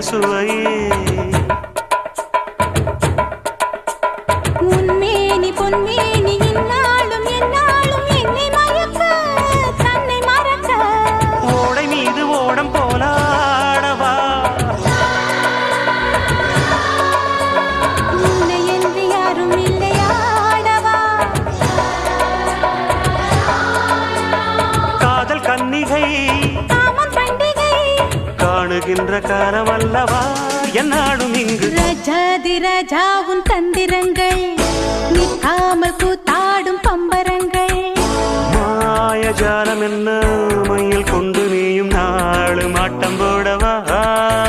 சுவையே உன்மேனி பொன்மேனி இந்நாளும் எந்நாளும் என்னை மயக்க தன்னை மறக்க ஓடை மீது ஓடம் போலாடவா உன்னை என்று யாரும் இல்லையாடவா காதல் கன்னிகை காமம் பண்டிகை காணுகின்ற காலம் அல்லவா என்னாடும் இங்கு ரஜாதி ராஜா உன் தந்திரங்கள் நிற்காமல் கூத்தாடும் பம்பரங்கள் மாயஜாலம் என்ன